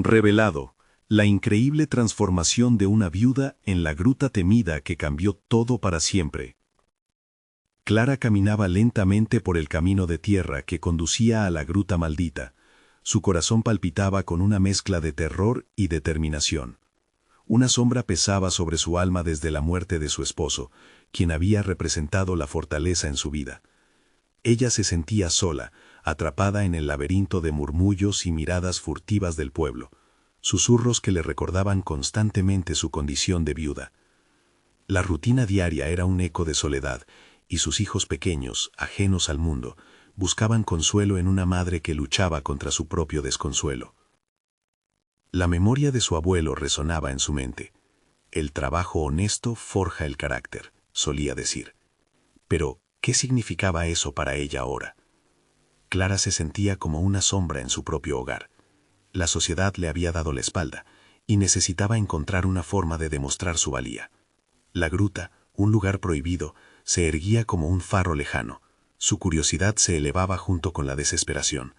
Revelado, la increíble transformación de una viuda en la gruta temida que cambió todo para siempre. Clara caminaba lentamente por el camino de tierra que conducía a la gruta maldita. Su corazón palpitaba con una mezcla de terror y determinación. Una sombra pesaba sobre su alma desde la muerte de su esposo, quien había representado la fortaleza en su vida. Ella se sentía sola, atrapada en el laberinto de murmullos y miradas furtivas del pueblo, susurros que le recordaban constantemente su condición de viuda. La rutina diaria era un eco de soledad, y sus hijos pequeños, ajenos al mundo, buscaban consuelo en una madre que luchaba contra su propio desconsuelo. La memoria de su abuelo resonaba en su mente. El trabajo honesto forja el carácter, solía decir. Pero, ¿qué significaba eso para ella ahora? Clara se sentía como una sombra en su propio hogar. La sociedad le había dado la espalda, y necesitaba encontrar una forma de demostrar su valía. La gruta, un lugar prohibido, se erguía como un faro lejano. Su curiosidad se elevaba junto con la desesperación.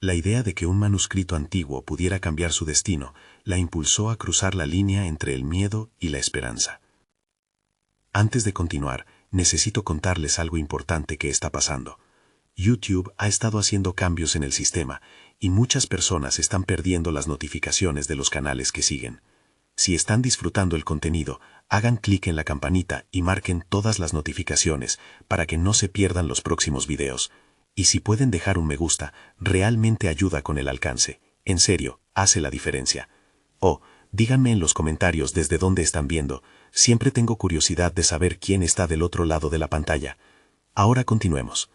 La idea de que un manuscrito antiguo pudiera cambiar su destino la impulsó a cruzar la línea entre el miedo y la esperanza. Antes de continuar, necesito contarles algo importante que está pasando. YouTube ha estado haciendo cambios en el sistema y muchas personas están perdiendo las notificaciones de los canales que siguen. Si están disfrutando el contenido, hagan clic en la campanita y marquen todas las notificaciones para que no se pierdan los próximos videos. Y si pueden dejar un me gusta, realmente ayuda con el alcance. En serio, hace la diferencia. Díganme en los comentarios desde dónde están viendo. Siempre tengo curiosidad de saber quién está del otro lado de la pantalla. Ahora continuemos.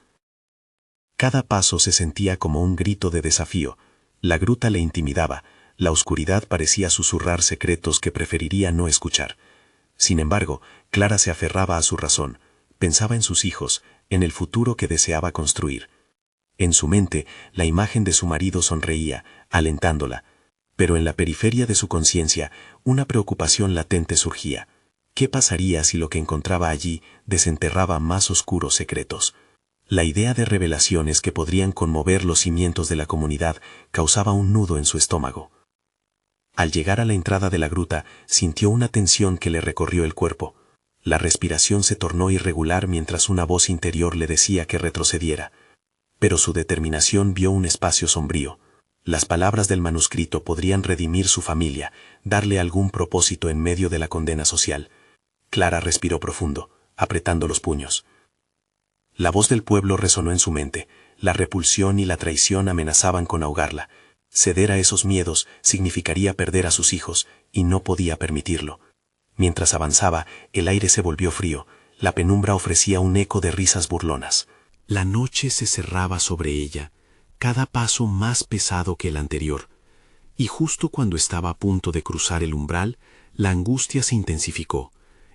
Cada paso se sentía como un grito de desafío. La gruta le intimidaba. La oscuridad parecía susurrar secretos que preferiría no escuchar. Sin embargo, Clara se aferraba a su razón. Pensaba en sus hijos, en el futuro que deseaba construir. En su mente, la imagen de su marido sonreía, alentándola. Pero en la periferia de su conciencia, una preocupación latente surgía. ¿Qué pasaría si lo que encontraba allí desenterraba más oscuros secretos? La idea de revelaciones que podrían conmover los cimientos de la comunidad causaba un nudo en su estómago. Al llegar a la entrada de la gruta, sintió una tensión que le recorrió el cuerpo. La respiración se tornó irregular mientras una voz interior le decía que retrocediera. Pero su determinación vio un espacio sombrío. Las palabras del manuscrito podrían redimir su familia, darle algún propósito en medio de la condena social. Clara respiró profundo, apretando los puños. La voz del pueblo resonó en su mente. La repulsión y la traición amenazaban con ahogarla. Ceder a esos miedos significaría perder a sus hijos, y no podía permitirlo. Mientras avanzaba, el aire se volvió frío. La penumbra ofrecía un eco de risas burlonas. La noche se cerraba sobre ella, cada paso más pesado que el anterior. Y justo cuando estaba a punto de cruzar el umbral, la angustia se intensificó.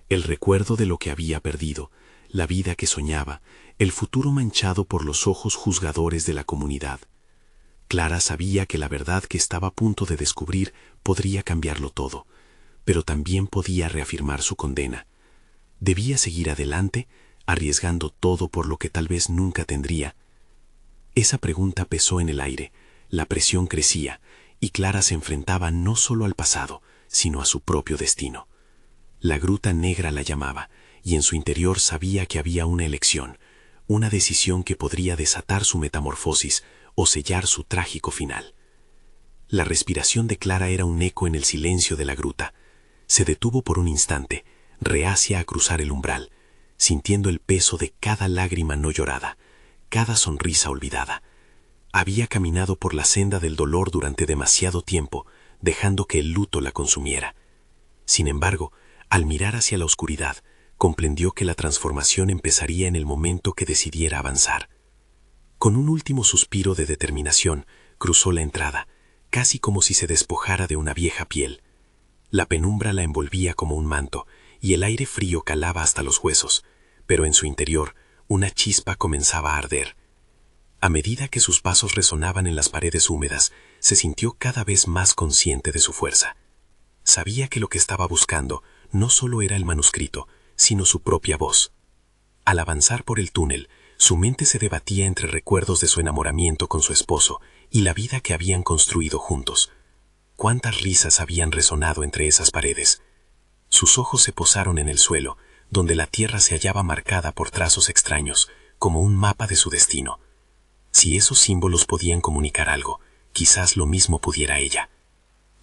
El recuerdo de lo que había perdido, la vida que soñaba, el futuro manchado por los ojos juzgadores de la comunidad. Clara sabía que la verdad que estaba a punto de descubrir podría cambiarlo todo, pero también podía reafirmar su condena. Debía seguir adelante, arriesgando todo por lo que tal vez nunca tendría. Esa pregunta pesó en el aire, la presión crecía, y Clara se enfrentaba no solo al pasado, sino a su propio destino. La gruta negra la llamaba, y en su interior sabía que había una elección, una decisión que podría desatar su metamorfosis o sellar su trágico final. La respiración de Clara era un eco en el silencio de la gruta. Se detuvo por un instante, reacia a cruzar el umbral, sintiendo el peso de cada lágrima no llorada, cada sonrisa olvidada. Había caminado por la senda del dolor durante demasiado tiempo, dejando que el luto la consumiera. Sin embargo, al mirar hacia la oscuridad, comprendió que la transformación empezaría en el momento que decidiera avanzar. Con un último suspiro de determinación, cruzó la entrada, casi como si se despojara de una vieja piel. La penumbra la envolvía como un manto, y el aire frío calaba hasta los huesos, pero en su interior, una chispa comenzaba a arder. A medida que sus pasos resonaban en las paredes húmedas, se sintió cada vez más consciente de su fuerza. Sabía que lo que estaba buscando no solo era el manuscrito, sino su propia voz. Al avanzar por el túnel, su mente se debatía entre recuerdos de su enamoramiento con su esposo y la vida que habían construido juntos. cuántas risas habían resonado entre esas paredes. Sus ojos se posaron en el suelo, donde la tierra se hallaba marcada por trazos extraños, como un mapa de su destino. Si esos símbolos podían comunicar algo, quizás lo mismo pudiera ella.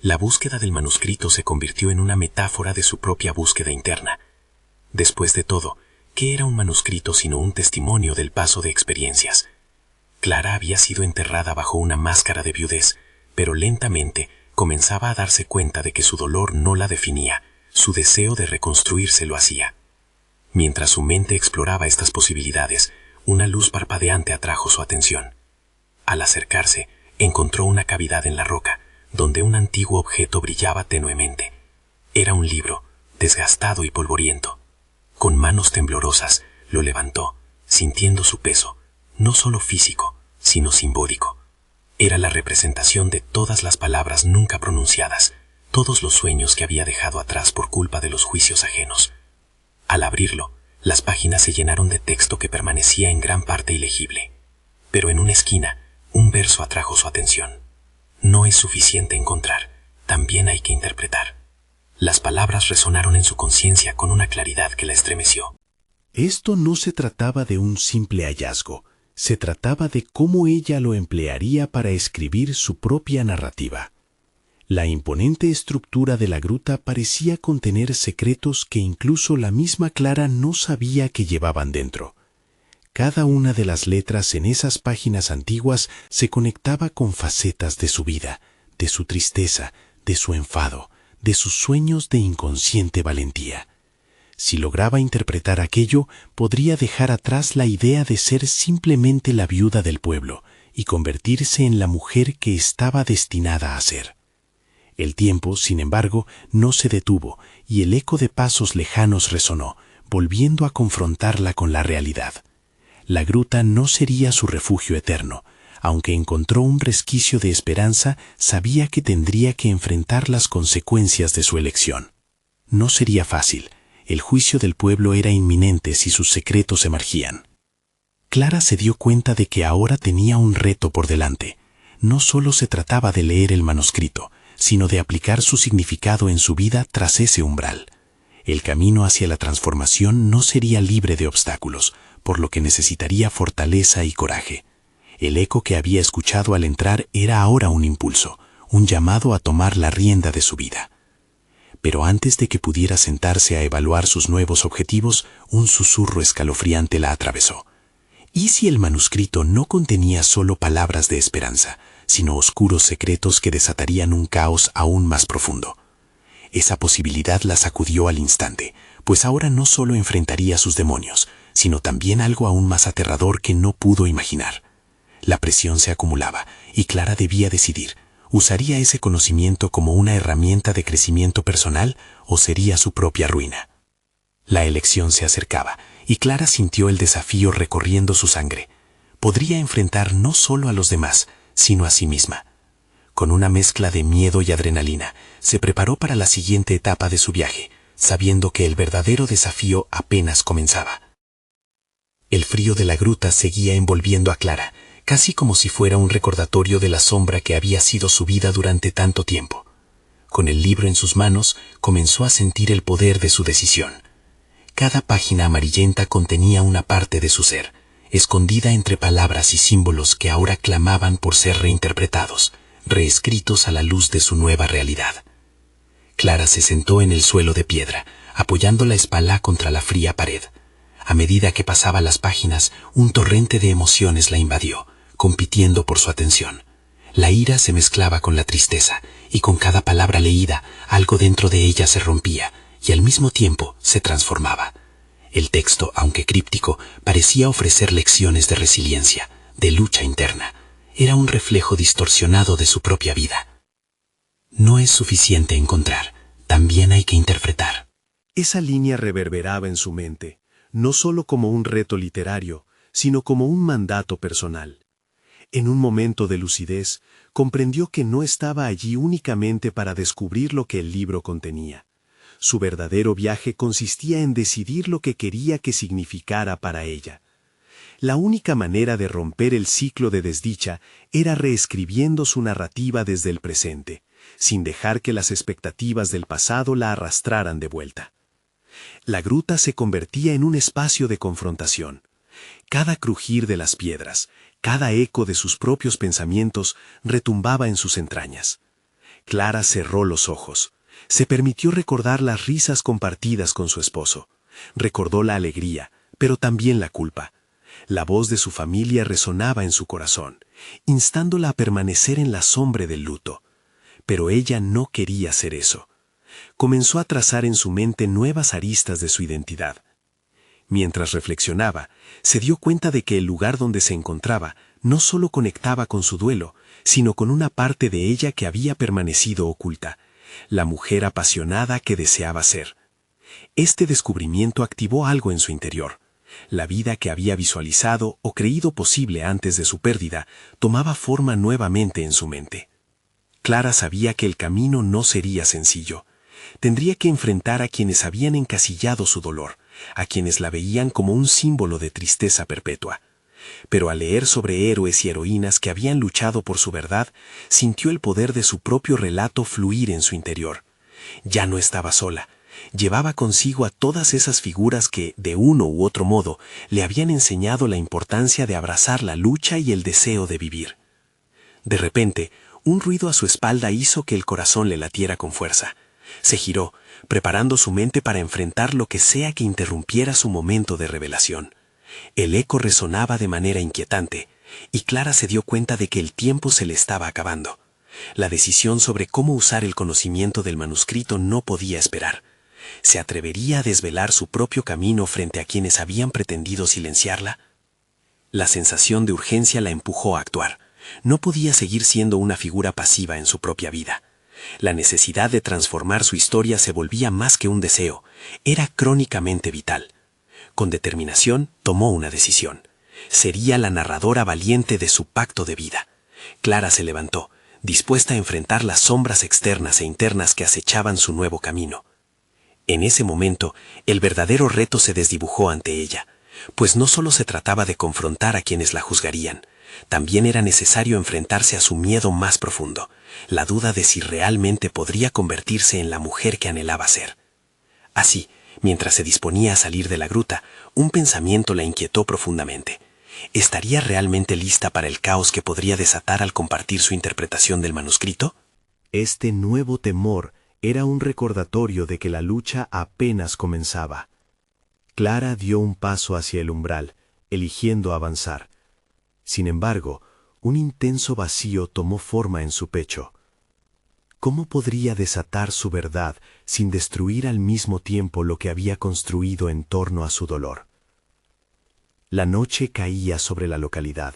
La búsqueda del manuscrito se convirtió en una metáfora de su propia búsqueda interna. Después de todo, ¿qué era un manuscrito sino un testimonio del paso de experiencias? Clara había sido enterrada bajo una máscara de viudez, pero lentamente comenzaba a darse cuenta de que su dolor no la definía, su deseo de reconstruirse lo hacía. Mientras su mente exploraba estas posibilidades, una luz parpadeante atrajo su atención. Al acercarse, encontró una cavidad en la roca, donde un antiguo objeto brillaba tenuemente. Era un libro, desgastado y polvoriento. Con manos temblorosas, lo levantó, sintiendo su peso, no solo físico, sino simbólico. Era la representación de todas las palabras nunca pronunciadas, todos los sueños que había dejado atrás por culpa de los juicios ajenos. Al abrirlo, las páginas se llenaron de texto que permanecía en gran parte ilegible. Pero en una esquina, un verso atrajo su atención. No es suficiente encontrar, también hay que interpretar. Las palabras resonaron en su conciencia con una claridad que la estremeció. Esto no se trataba de un simple hallazgo, se trataba de cómo ella lo emplearía para escribir su propia narrativa. La imponente estructura de la gruta parecía contener secretos que incluso la misma Clara no sabía que llevaban dentro. Cada una de las letras en esas páginas antiguas se conectaba con facetas de su vida, de su tristeza, de su enfado, de sus sueños de inconsciente valentía. Si lograba interpretar aquello, podría dejar atrás la idea de ser simplemente la viuda del pueblo y convertirse en la mujer que estaba destinada a ser. El tiempo, sin embargo, no se detuvo y el eco de pasos lejanos resonó, volviendo a confrontarla con la realidad. La gruta no sería su refugio eterno. Aunque encontró un resquicio de esperanza, sabía que tendría que enfrentar las consecuencias de su elección. No sería fácil. El juicio del pueblo era inminente si sus secretos emergían. Clara se dio cuenta de que ahora tenía un reto por delante. No solo se trataba de leer el manuscrito, sino de aplicar su significado en su vida tras ese umbral. El camino hacia la transformación no sería libre de obstáculos, por lo que necesitaría fortaleza y coraje. El eco que había escuchado al entrar era ahora un impulso, un llamado a tomar la rienda de su vida. Pero antes de que pudiera sentarse a evaluar sus nuevos objetivos, un susurro escalofriante la atravesó. ¿Y si el manuscrito no contenía solo palabras de esperanza, sino oscuros secretos que desatarían un caos aún más profundo? Esa posibilidad la sacudió al instante, pues ahora no solo enfrentaría sus demonios, sino también algo aún más aterrador que no pudo imaginar. La presión se acumulaba, y Clara debía decidir. ¿Usaría ese conocimiento como una herramienta de crecimiento personal o sería su propia ruina? La elección se acercaba, y Clara sintió el desafío recorriendo su sangre. Podría enfrentar no solo a los demás, sino a sí misma. Con una mezcla de miedo y adrenalina, se preparó para la siguiente etapa de su viaje, sabiendo que el verdadero desafío apenas comenzaba. El frío de la gruta seguía envolviendo a Clara, casi como si fuera un recordatorio de la sombra que había sido su vida durante tanto tiempo. Con el libro en sus manos, comenzó a sentir el poder de su decisión. Cada página amarillenta contenía una parte de su ser, escondida entre palabras y símbolos que ahora clamaban por ser reinterpretados, reescritos a la luz de su nueva realidad. Clara se sentó en el suelo de piedra, apoyando la espalda contra la fría pared. A medida que pasaba las páginas, un torrente de emociones la invadió, compitiendo por su atención. La ira se mezclaba con la tristeza, y con cada palabra leída, algo dentro de ella se rompía, y al mismo tiempo se transformaba. El texto, aunque críptico, parecía ofrecer lecciones de resiliencia, de lucha interna. Era un reflejo distorsionado de su propia vida. No es suficiente encontrar, también hay que interpretar. Esa línea reverberaba en su mente, no solo como un reto literario, sino como un mandato personal. En un momento de lucidez, comprendió que no estaba allí únicamente para descubrir lo que el libro contenía. Su verdadero viaje consistía en decidir lo que quería que significara para ella. La única manera de romper el ciclo de desdicha era reescribiendo su narrativa desde el presente, sin dejar que las expectativas del pasado la arrastraran de vuelta. La gruta se convertía en un espacio de confrontación. Cada crujir de las piedras, cada eco de sus propios pensamientos retumbaba en sus entrañas. Clara cerró los ojos. Se permitió recordar las risas compartidas con su esposo. Recordó la alegría, pero también la culpa. La voz de su familia resonaba en su corazón, instándola a permanecer en la sombra del luto. Pero ella no quería hacer eso. Comenzó a trazar en su mente nuevas aristas de su identidad. Mientras reflexionaba, se dio cuenta de que el lugar donde se encontraba no solo conectaba con su duelo, sino con una parte de ella que había permanecido oculta, la mujer apasionada que deseaba ser. Este descubrimiento activó algo en su interior. La vida que había visualizado o creído posible antes de su pérdida tomaba forma nuevamente en su mente. Clara sabía que el camino no sería sencillo. Tendría que enfrentar a quienes habían encasillado su dolor, a quienes la veían como un símbolo de tristeza perpetua. Pero al leer sobre héroes y heroínas que habían luchado por su verdad, sintió el poder de su propio relato fluir en su interior. Ya no estaba sola. Llevaba consigo a todas esas figuras que, de uno u otro modo, le habían enseñado la importancia de abrazar la lucha y el deseo de vivir. De repente, un ruido a su espalda hizo que el corazón le latiera con fuerza. Se giró, preparando su mente para enfrentar lo que sea que interrumpiera su momento de revelación. El eco resonaba de manera inquietante, y Clara se dio cuenta de que el tiempo se le estaba acabando. La decisión sobre cómo usar el conocimiento del manuscrito no podía esperar. ¿Se atrevería a desvelar su propio camino frente a quienes habían pretendido silenciarla? La sensación de urgencia la empujó a actuar. No podía seguir siendo una figura pasiva en su propia vida. La necesidad de transformar su historia se volvía más que un deseo, era crónicamente vital. Con determinación tomó una decisión. Sería la narradora valiente de su pacto de vida. Clara se levantó, dispuesta a enfrentar las sombras externas e internas que acechaban su nuevo camino. En ese momento, el verdadero reto se desdibujó ante ella, pues no solo se trataba de confrontar a quienes la juzgarían, también era necesario enfrentarse a su miedo más profundo, la duda de si realmente podría convertirse en la mujer que anhelaba ser. Así, mientras se disponía a salir de la gruta, un pensamiento la inquietó profundamente. ¿Estaría realmente lista para el caos que podría desatar al compartir su interpretación del manuscrito? Este nuevo temor era un recordatorio de que la lucha apenas comenzaba. Clara dio un paso hacia el umbral, eligiendo avanzar. Sin embargo, un intenso vacío tomó forma en su pecho. ¿Cómo podría desatar su verdad sin destruir al mismo tiempo lo que había construido en torno a su dolor? La noche caía sobre la localidad,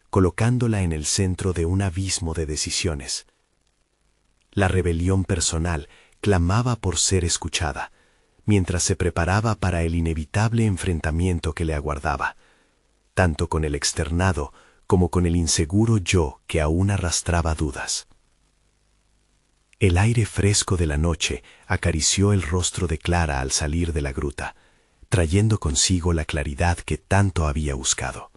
colocándola en el centro de un abismo de decisiones. La rebelión personal clamaba por ser escuchada, mientras se preparaba para el inevitable enfrentamiento que le aguardaba, tanto con el externado como con el inseguro yo que aún arrastraba dudas. El aire fresco de la noche acarició el rostro de Clara al salir de la gruta, trayendo consigo la claridad que tanto había buscado.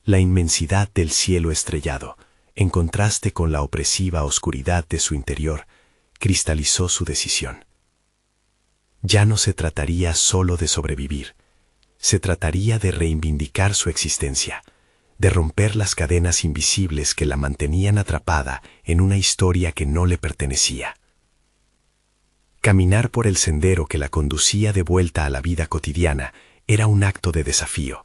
La inmensidad del cielo estrellado, en contraste con la opresiva oscuridad de su interior, cristalizó su decisión. Ya no se trataría solo de sobrevivir, se trataría de reivindicar su existencia, de romper las cadenas invisibles que la mantenían atrapada en una historia que no le pertenecía. Caminar por el sendero que la conducía de vuelta a la vida cotidiana era un acto de desafío.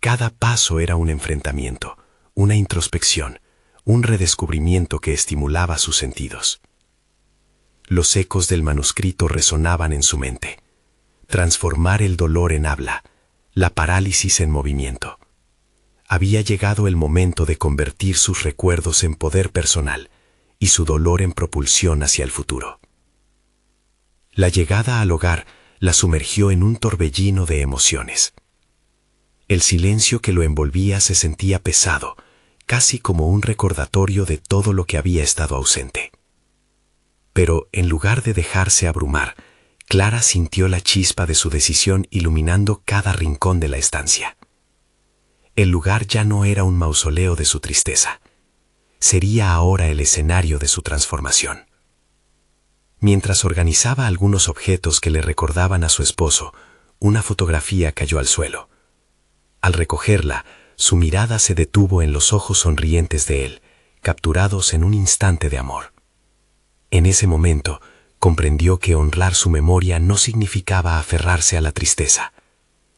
Cada paso era un enfrentamiento, una introspección, un redescubrimiento que estimulaba sus sentidos. Los ecos del manuscrito resonaban en su mente. Transformar el dolor en habla, la parálisis en movimiento. Había llegado el momento de convertir sus recuerdos en poder personal y su dolor en propulsión hacia el futuro. La llegada al hogar la sumergió en un torbellino de emociones. El silencio que lo envolvía se sentía pesado, casi como un recordatorio de todo lo que había estado ausente. Pero en lugar de dejarse abrumar, Clara sintió la chispa de su decisión iluminando cada rincón de la estancia. El lugar ya no era un mausoleo de su tristeza. sería ahora el escenario de su transformación. Mientras organizaba algunos objetos que le recordaban a su esposo, una fotografía cayó al suelo. Al recogerla, su mirada se detuvo en los ojos sonrientes de él, capturados en un instante de amor. En ese momento, comprendió que honrar su memoria no significaba aferrarse a la tristeza,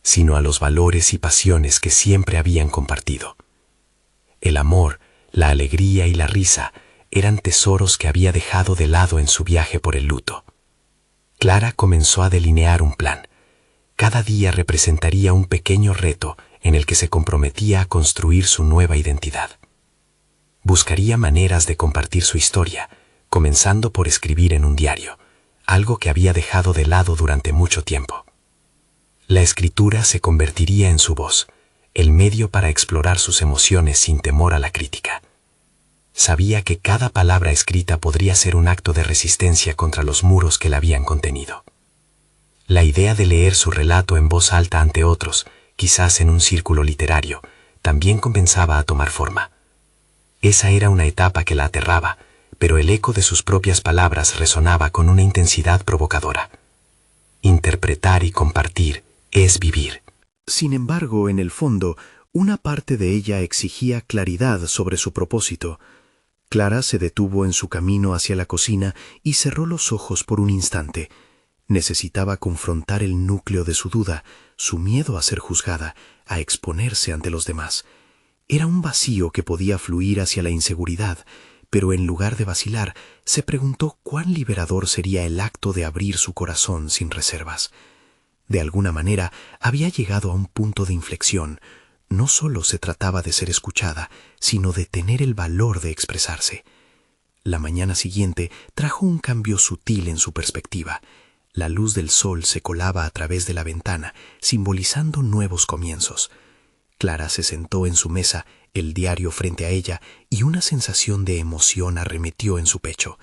sino a los valores y pasiones que siempre habían compartido. El amor, la alegría y la risa eran tesoros que había dejado de lado en su viaje por el luto. Clara comenzó a delinear un plan. Cada día representaría un pequeño reto en el que se comprometía a construir su nueva identidad. Buscaría maneras de compartir su historia, comenzando por escribir en un diario, algo que había dejado de lado durante mucho tiempo. La escritura se convertiría en su voz, el medio para explorar sus emociones sin temor a la crítica. Sabía que cada palabra escrita podría ser un acto de resistencia contra los muros que la habían contenido. La idea de leer su relato en voz alta ante otros, quizás en un círculo literario, también comenzaba a tomar forma. Esa era una etapa que la aterraba, pero el eco de sus propias palabras resonaba con una intensidad provocadora. Interpretar y compartir es vivir. Sin embargo, en el fondo, una parte de ella exigía claridad sobre su propósito. Clara se detuvo en su camino hacia la cocina y cerró los ojos por un instante. Necesitaba confrontar el núcleo de su duda, su miedo a ser juzgada, a exponerse ante los demás. Era un vacío que podía fluir hacia la inseguridad, pero en lugar de vacilar, se preguntó cuán liberador sería el acto de abrir su corazón sin reservas. De alguna manera, había llegado a un punto de inflexión. No solo se trataba de ser escuchada, sino de tener el valor de expresarse. La mañana siguiente trajo un cambio sutil en su perspectiva. La luz del sol se colaba a través de la ventana, simbolizando nuevos comienzos. Clara se sentó en su mesa, el diario frente a ella, y una sensación de emoción arremetió en su pecho.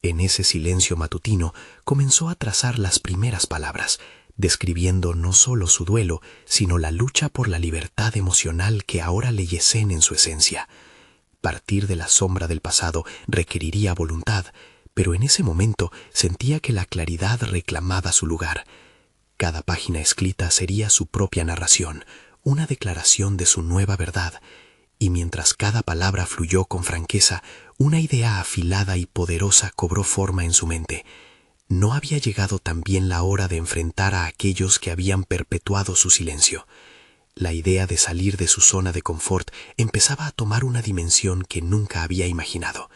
En ese silencio matutino comenzó a trazar las primeras palabras, describiendo no solo su duelo, sino la lucha por la libertad emocional que ahora le yacen en su esencia. Partir de la sombra del pasado requeriría voluntad, pero en ese momento sentía que la claridad reclamaba su lugar. Cada página escrita sería su propia narración, una declaración de su nueva verdad, y mientras cada palabra fluyó con franqueza, una idea afilada y poderosa cobró forma en su mente. No había llegado también la hora de enfrentar a aquellos que habían perpetuado su silencio. La idea de salir de su zona de confort empezaba a tomar una dimensión que nunca había imaginado.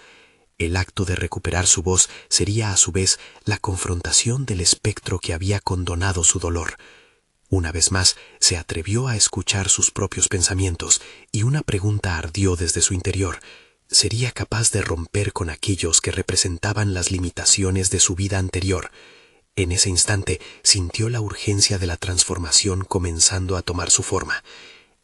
El acto de recuperar su voz sería a su vez la confrontación del espectro que había condonado su dolor. Una vez más se atrevió a escuchar sus propios pensamientos y una pregunta ardió desde su interior. ¿Sería capaz de romper con aquellos que representaban las limitaciones de su vida anterior? En ese instante sintió la urgencia de la transformación comenzando a tomar su forma.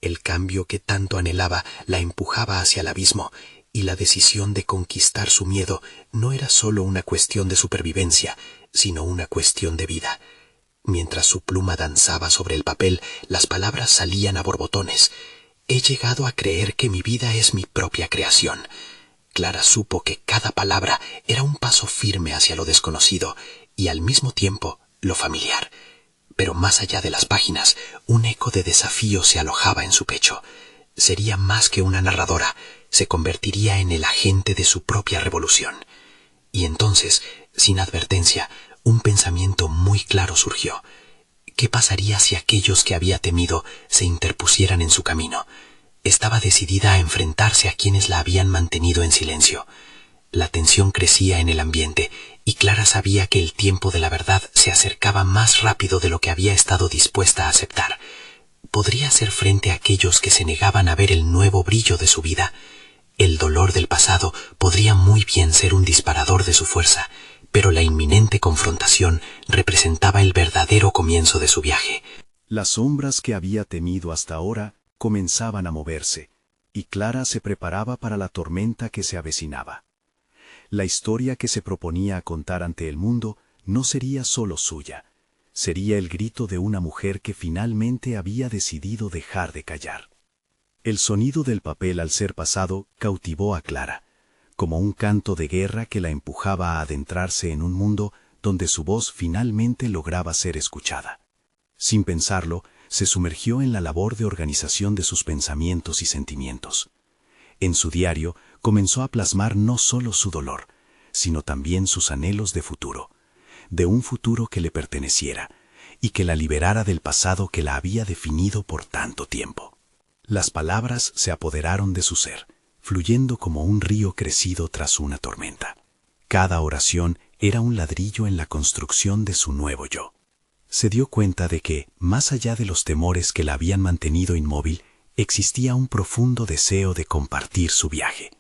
El cambio que tanto anhelaba la empujaba hacia el abismo, y la decisión de conquistar su miedo no era solo una cuestión de supervivencia, sino una cuestión de vida. Mientras su pluma danzaba sobre el papel, las palabras salían a borbotones. He llegado a creer que mi vida es mi propia creación. Clara supo que cada palabra era un paso firme hacia lo desconocido y al mismo tiempo lo familiar. Pero más allá de las páginas, un eco de desafío se alojaba en su pecho. Sería más que una narradora, se convertiría en el agente de su propia revolución. Y entonces, sin advertencia, un pensamiento muy claro surgió. ¿Qué pasaría si aquellos que había temido se interpusieran en su camino? Estaba decidida a enfrentarse a quienes la habían mantenido en silencio. La tensión crecía en el ambiente y Clara sabía que el tiempo de la verdad se acercaba más rápido de lo que había estado dispuesta a aceptar. Podría hacer frente a aquellos que se negaban a ver el nuevo brillo de su vida. El dolor del pasado podría muy bien ser un disparador de su fuerza, pero la inminente confrontación representaba el verdadero comienzo de su viaje. Las sombras que había temido hasta ahora comenzaban a moverse, y Clara se preparaba para la tormenta que se avecinaba. La historia que se proponía contar ante el mundo no sería solo suya, sería el grito de una mujer que finalmente había decidido dejar de callar. El sonido del papel al ser pasado cautivó a Clara. como un canto de guerra que la empujaba a adentrarse en un mundo donde su voz finalmente lograba ser escuchada. Sin pensarlo, se sumergió en la labor de organización de sus pensamientos y sentimientos. En su diario comenzó a plasmar no solo su dolor, sino también sus anhelos de futuro, de un futuro que le perteneciera y que la liberara del pasado que la había definido por tanto tiempo. Las palabras se apoderaron de su ser, fluyendo como un río crecido tras una tormenta. Cada oración era un ladrillo en la construcción de su nuevo yo. Se dio cuenta de que, más allá de los temores que la habían mantenido inmóvil, existía un profundo deseo de compartir su viaje.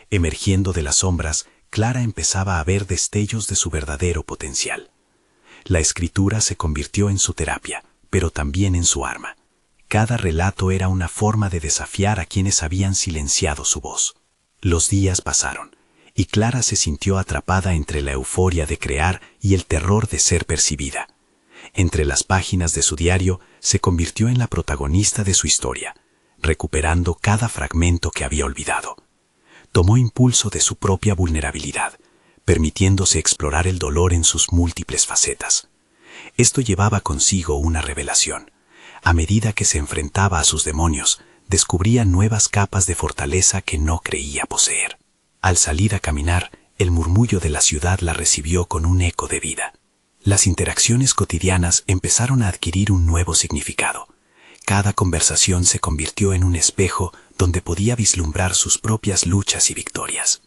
Emergiendo de las sombras, Clara empezaba a ver destellos de su verdadero potencial. La escritura se convirtió en su terapia, pero también en su arma. Cada relato era una forma de desafiar a quienes habían silenciado su voz. Los días pasaron, y Clara se sintió atrapada entre la euforia de crear y el terror de ser percibida. Entre las páginas de su diario se convirtió en la protagonista de su historia, recuperando cada fragmento que había olvidado. Tomó impulso de su propia vulnerabilidad, permitiéndose explorar el dolor en sus múltiples facetas. Esto llevaba consigo una revelación. A medida que se enfrentaba a sus demonios, descubría nuevas capas de fortaleza que no creía poseer. Al salir a caminar, el murmullo de la ciudad la recibió con un eco de vida. Las interacciones cotidianas empezaron a adquirir un nuevo significado. Cada conversación se convirtió en un espejo donde podía vislumbrar sus propias luchas y victorias.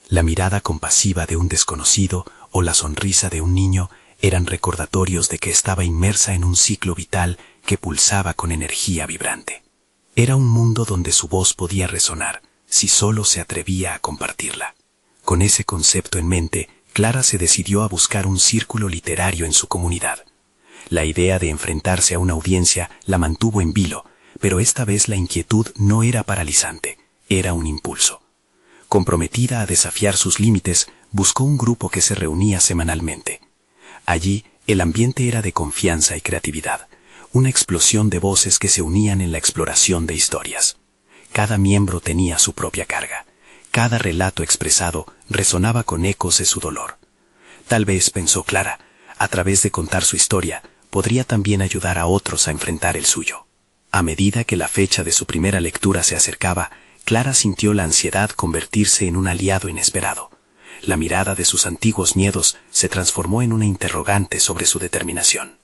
La mirada compasiva de un desconocido o la sonrisa de un niño eran recordatorios de que estaba inmersa en un ciclo vital que pulsaba con energía vibrante. Era un mundo donde su voz podía resonar, si solo se atrevía a compartirla. Con ese concepto en mente, Clara se decidió a buscar un círculo literario en su comunidad. La idea de enfrentarse a una audiencia la mantuvo en vilo, pero esta vez la inquietud no era paralizante, era un impulso. Comprometida a desafiar sus límites, buscó un grupo que se reunía semanalmente. Allí, el ambiente era de confianza y creatividad, una explosión de voces que se unían en la exploración de historias. Cada miembro tenía su propia carga. Cada relato expresado resonaba con ecos de su dolor. Tal vez, pensó Clara, a través de contar su historia, podría también ayudar a otros a enfrentar el suyo. A medida que la fecha de su primera lectura se acercaba, Clara sintió la ansiedad convertirse en un aliado inesperado. La mirada de sus antiguos miedos se transformó en una interrogante sobre su determinación.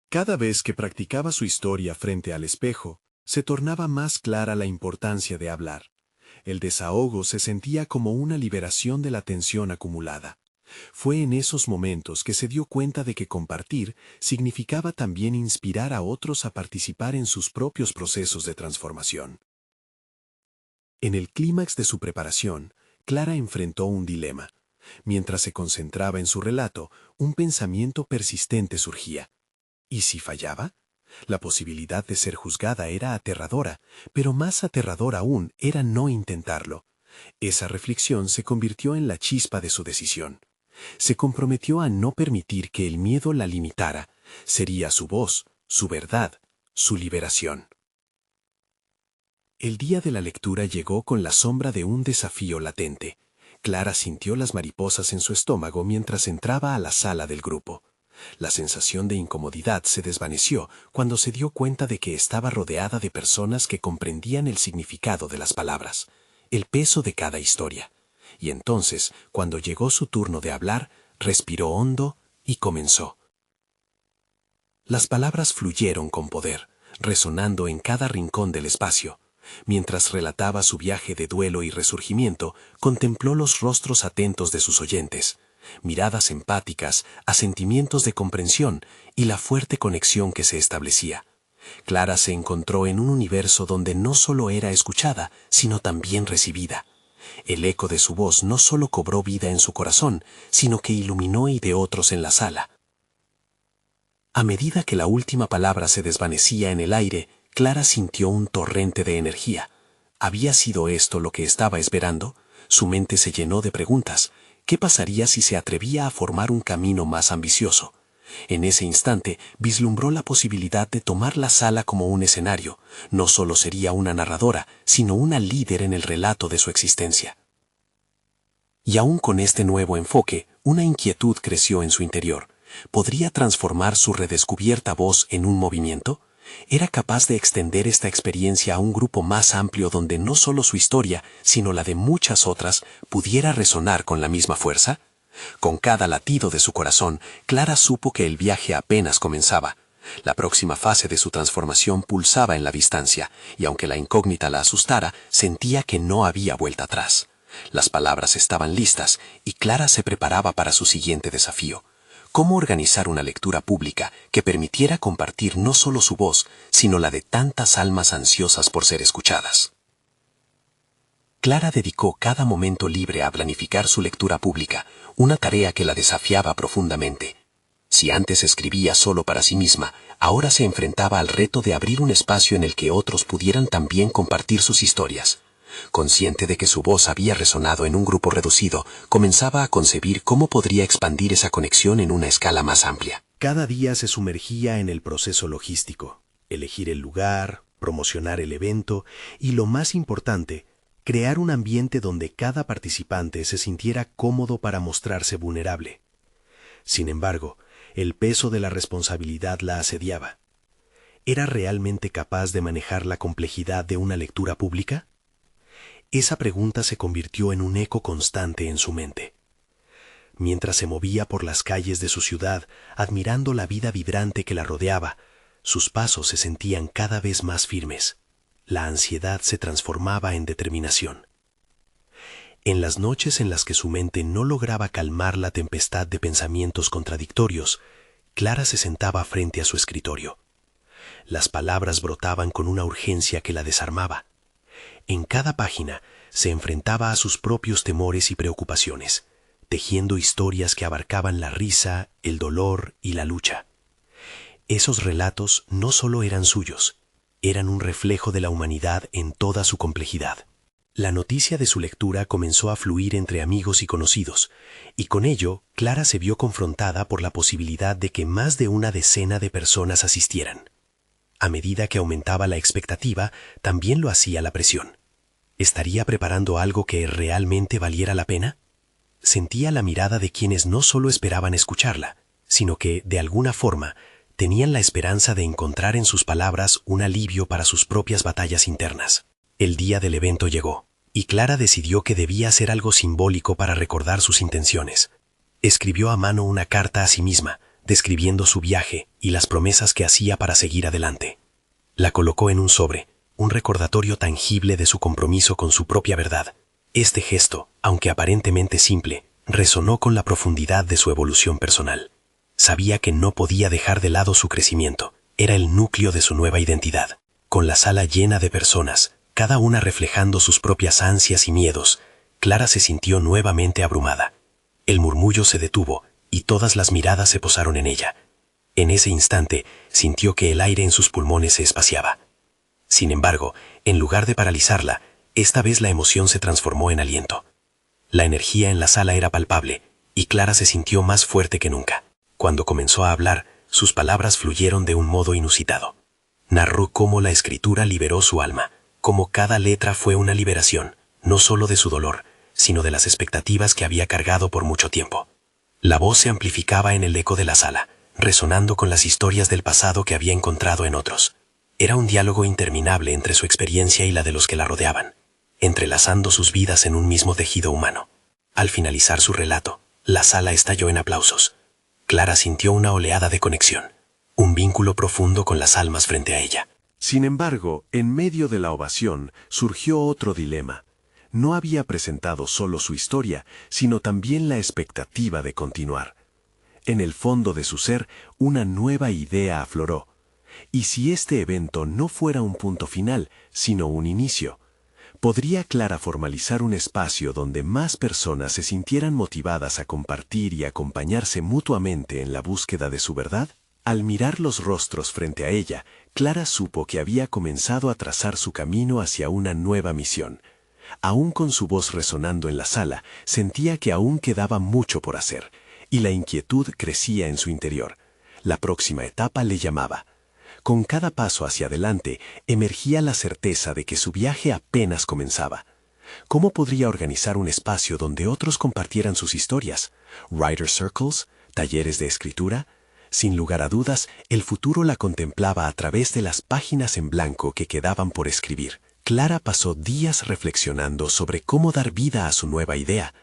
Cada vez que practicaba su historia frente al espejo, se tornaba más clara la importancia de hablar. El desahogo se sentía como una liberación de la tensión acumulada. Fue en esos momentos que se dio cuenta de que compartir significaba también inspirar a otros a participar en sus propios procesos de transformación. En el clímax de su preparación, Clara enfrentó un dilema. Mientras se concentraba en su relato, un pensamiento persistente surgía. ¿Y si fallaba? La posibilidad de ser juzgada era aterradora, pero más aterrador aún era no intentarlo. Esa reflexión se convirtió en la chispa de su decisión. Se comprometió a no permitir que el miedo la limitara. Sería su voz, su verdad, su liberación. El día de la lectura llegó con la sombra de un desafío latente. Clara sintió las mariposas en su estómago mientras entraba a la sala del grupo. La sensación de incomodidad se desvaneció cuando se dio cuenta de que estaba rodeada de personas que comprendían el significado de las palabras, el peso de cada historia. Y entonces, cuando llegó su turno de hablar, respiró hondo y comenzó. Las palabras fluyeron con poder, resonando en cada rincón del espacio. Mientras relataba su viaje de duelo y resurgimiento, contempló los rostros atentos de sus oyentes, miradas empáticas, asentimientos de comprensión y la fuerte conexión que se establecía. Clara se encontró en un universo donde no solo era escuchada, sino también recibida. El eco de su voz no solo cobró vida en su corazón, sino que iluminó y de otros en la sala. A medida que la última palabra se desvanecía en el aire, Clara sintió un torrente de energía. ¿Había sido esto lo que estaba esperando? Su mente se llenó de preguntas. ¿Qué pasaría si se atrevía a formar un camino más ambicioso? En ese instante vislumbró la posibilidad de tomar la sala como un escenario. No solo sería una narradora, sino una líder en el relato de su existencia. Y aún con este nuevo enfoque, una inquietud creció en su interior. ¿Podría transformar su redescubierta voz en un movimiento? ¿Era capaz de extender esta experiencia a un grupo más amplio donde no solo su historia, sino la de muchas otras, pudiera resonar con la misma fuerza? Con cada latido de su corazón, Clara supo que el viaje apenas comenzaba. La próxima fase de su transformación pulsaba en la distancia, y aunque la incógnita la asustara, sentía que no había vuelta atrás. Las palabras estaban listas, y Clara se preparaba para su siguiente desafío. ¿Cómo organizar una lectura pública que permitiera compartir no solo su voz, sino la de tantas almas ansiosas por ser escuchadas? Clara dedicó cada momento libre a planificar su lectura pública, una tarea que la desafiaba profundamente. Si antes escribía solo para sí misma, ahora se enfrentaba al reto de abrir un espacio en el que otros pudieran también compartir sus historias. Consciente de que su voz había resonado en un grupo reducido, comenzaba a concebir cómo podría expandir esa conexión en una escala más amplia. Cada día se sumergía en el proceso logístico, elegir el lugar, promocionar el evento y, lo más importante, crear un ambiente donde cada participante se sintiera cómodo para mostrarse vulnerable. Sin embargo, el peso de la responsabilidad la asediaba. ¿Era realmente capaz de manejar la complejidad de una lectura pública? Esa pregunta se convirtió en un eco constante en su mente. Mientras se movía por las calles de su ciudad, admirando la vida vibrante que la rodeaba, sus pasos se sentían cada vez más firmes. La ansiedad se transformaba en determinación. En las noches en las que su mente no lograba calmar la tempestad de pensamientos contradictorios, Clara se sentaba frente a su escritorio. Las palabras brotaban con una urgencia que la desarmaba. En cada página se enfrentaba a sus propios temores y preocupaciones, tejiendo historias que abarcaban la risa, el dolor y la lucha. Esos relatos no solo eran suyos, eran un reflejo de la humanidad en toda su complejidad. La noticia de su lectura comenzó a fluir entre amigos y conocidos, y con ello Clara se vio confrontada por la posibilidad de que más de una decena de personas asistieran. A medida que aumentaba la expectativa, también lo hacía la presión. ¿Estaría preparando algo que realmente valiera la pena? Sentía la mirada de quienes no solo esperaban escucharla, sino que, de alguna forma, tenían la esperanza de encontrar en sus palabras un alivio para sus propias batallas internas. El día del evento llegó, y Clara decidió que debía hacer algo simbólico para recordar sus intenciones. Escribió a mano una carta a sí misma, describiendo su viaje y las promesas que hacía para seguir adelante. La colocó en un sobre, un recordatorio tangible de su compromiso con su propia verdad. Este gesto, aunque aparentemente simple, resonó con la profundidad de su evolución personal. Sabía que no podía dejar de lado su crecimiento, era el núcleo de su nueva identidad. Con la sala llena de personas, cada una reflejando sus propias ansias y miedos, Clara se sintió nuevamente abrumada. El murmullo se detuvo, y todas las miradas se posaron en ella. En ese instante, sintió que el aire en sus pulmones se espaciaba. Sin embargo, en lugar de paralizarla, esta vez la emoción se transformó en aliento. La energía en la sala era palpable, y Clara se sintió más fuerte que nunca. Cuando comenzó a hablar, sus palabras fluyeron de un modo inusitado. Narró cómo la escritura liberó su alma, cómo cada letra fue una liberación, no solo de su dolor, sino de las expectativas que había cargado por mucho tiempo. La voz se amplificaba en el eco de la sala, resonando con las historias del pasado que había encontrado en otros. Era un diálogo interminable entre su experiencia y la de los que la rodeaban, entrelazando sus vidas en un mismo tejido humano. Al finalizar su relato, la sala estalló en aplausos. Clara sintió una oleada de conexión, un vínculo profundo con las almas frente a ella. Sin embargo, en medio de la ovación surgió otro dilema. No había presentado solo su historia, sino también la expectativa de continuar. En el fondo de su ser, una nueva idea afloró. ¿Y si este evento no fuera un punto final, sino un inicio? ¿Podría Clara formalizar un espacio donde más personas se sintieran motivadas a compartir y acompañarse mutuamente en la búsqueda de su verdad? Al mirar los rostros frente a ella, Clara supo que había comenzado a trazar su camino hacia una nueva misión. Aún con su voz resonando en la sala, sentía que aún quedaba mucho por hacer, y la inquietud crecía en su interior. La próxima etapa le llamaba. Con cada paso hacia adelante, emergía la certeza de que su viaje apenas comenzaba. ¿Cómo podría organizar un espacio donde otros compartieran sus historias? ¿Writer circles? ¿Talleres de escritura? Sin lugar a dudas, el futuro la contemplaba a través de las páginas en blanco que quedaban por escribir. Clara pasó días reflexionando sobre cómo dar vida a su nueva idea.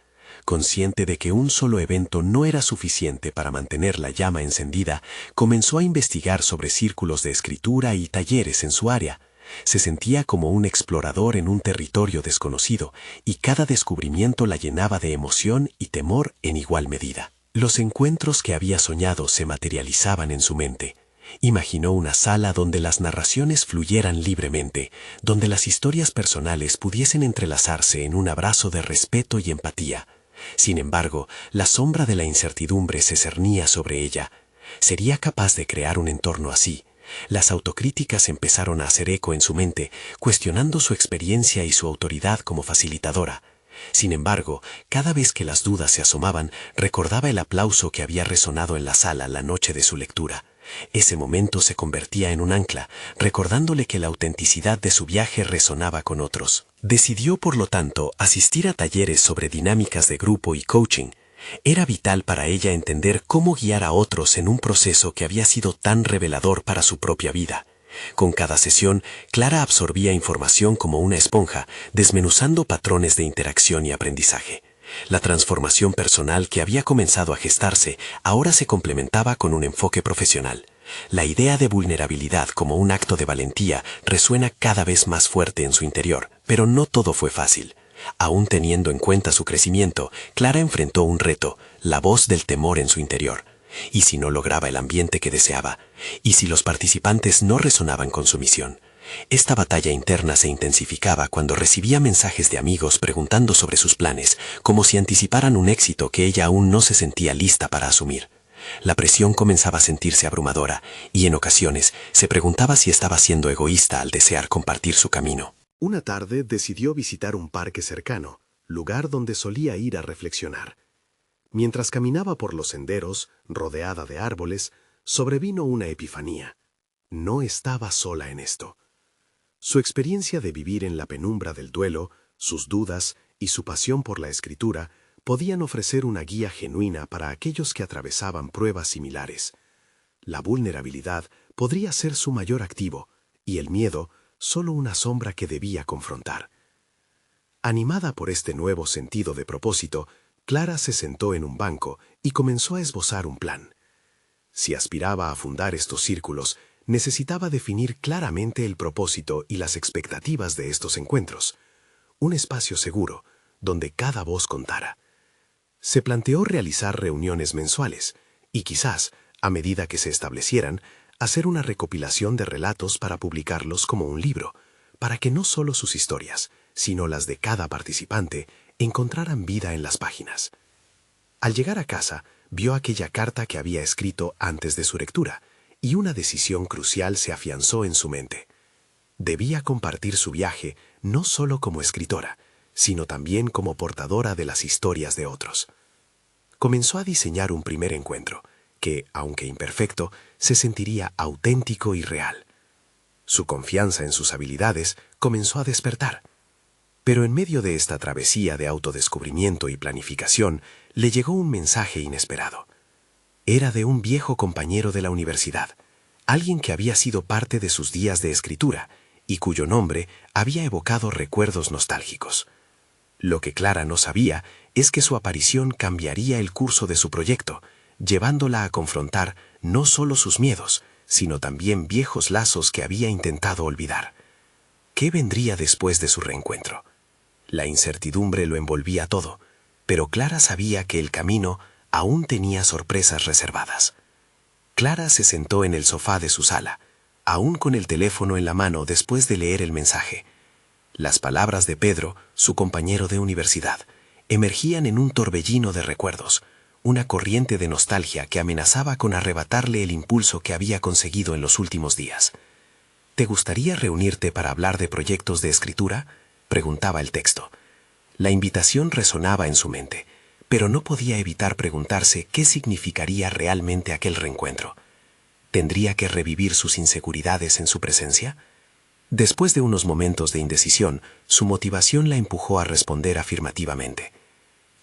Consciente de que un solo evento no era suficiente para mantener la llama encendida, comenzó a investigar sobre círculos de escritura y talleres en su área. Se sentía como un explorador en un territorio desconocido, y cada descubrimiento la llenaba de emoción y temor en igual medida. Los encuentros que había soñado se materializaban en su mente. Imaginó una sala donde las narraciones fluyeran libremente, donde las historias personales pudiesen entrelazarse en un abrazo de respeto y empatía. Sin embargo, la sombra de la incertidumbre se cernía sobre ella. ¿Sería capaz de crear un entorno así? Las autocríticas empezaron a hacer eco en su mente, cuestionando su experiencia y su autoridad como facilitadora. Sin embargo, cada vez que las dudas se asomaban, recordaba el aplauso que había resonado en la sala la noche de su lectura. Ese momento se convertía en un ancla, recordándole que la autenticidad de su viaje resonaba con otros. Decidió, por lo tanto, asistir a talleres sobre dinámicas de grupo y coaching. Era vital para ella entender cómo guiar a otros en un proceso que había sido tan revelador para su propia vida. Con cada sesión, Clara absorbía información como una esponja, desmenuzando patrones de interacción y aprendizaje. La transformación personal que había comenzado a gestarse ahora se complementaba con un enfoque profesional. La idea de vulnerabilidad como un acto de valentía resuena cada vez más fuerte en su interior, pero no todo fue fácil. Aún teniendo en cuenta su crecimiento, Clara enfrentó un reto, la voz del temor en su interior. ¿Y si no lograba el ambiente que deseaba? ¿Y si los participantes no resonaban con su misión? Esta batalla interna se intensificaba cuando recibía mensajes de amigos preguntando sobre sus planes, como si anticiparan un éxito que ella aún no se sentía lista para asumir. La presión comenzaba a sentirse abrumadora, y en ocasiones se preguntaba si estaba siendo egoísta al desear compartir su camino. Una tarde decidió visitar un parque cercano, lugar donde solía ir a reflexionar. Mientras caminaba por los senderos, rodeada de árboles, sobrevino una epifanía. No estaba sola en esto. Su experiencia de vivir en la penumbra del duelo, sus dudas y su pasión por la escritura podían ofrecer una guía genuina para aquellos que atravesaban pruebas similares. La vulnerabilidad podría ser su mayor activo y el miedo solo una sombra que debía confrontar. Animada por este nuevo sentido de propósito, Clara se sentó en un banco y comenzó a esbozar un plan. Si aspiraba a fundar estos círculos, necesitaba definir claramente el propósito y las expectativas de estos encuentros. Un espacio seguro, donde cada voz contara. Se planteó realizar reuniones mensuales y quizás, a medida que se establecieran, hacer una recopilación de relatos para publicarlos como un libro, para que no solo sus historias, sino las de cada participante, encontraran vida en las páginas. Al llegar a casa, vio aquella carta que había escrito antes de su lectura, y una decisión crucial se afianzó en su mente. Debía compartir su viaje no solo como escritora, sino también como portadora de las historias de otros. Comenzó a diseñar un primer encuentro, que, aunque imperfecto, se sentiría auténtico y real. Su confianza en sus habilidades comenzó a despertar. Pero en medio de esta travesía de autodescubrimiento y planificación, le llegó un mensaje inesperado. Era de un viejo compañero de la universidad, alguien que había sido parte de sus días de escritura y cuyo nombre había evocado recuerdos nostálgicos. Lo que Clara no sabía es que su aparición cambiaría el curso de su proyecto, llevándola a confrontar no solo sus miedos, sino también viejos lazos que había intentado olvidar. ¿Qué vendría después de su reencuentro? La incertidumbre lo envolvía todo, pero Clara sabía que el camino aún tenía sorpresas reservadas. Clara se sentó en el sofá de su sala, aún con el teléfono en la mano después de leer el mensaje. Las palabras de Pedro, su compañero de universidad, emergían en un torbellino de recuerdos, una corriente de nostalgia que amenazaba con arrebatarle el impulso que había conseguido en los últimos días. ¿Te gustaría reunirte para hablar de proyectos de escritura?, preguntaba el texto. La invitación resonaba en su mente, pero no podía evitar preguntarse qué significaría realmente aquel reencuentro. ¿Tendría que revivir sus inseguridades en su presencia? Después de unos momentos de indecisión, su motivación la empujó a responder afirmativamente.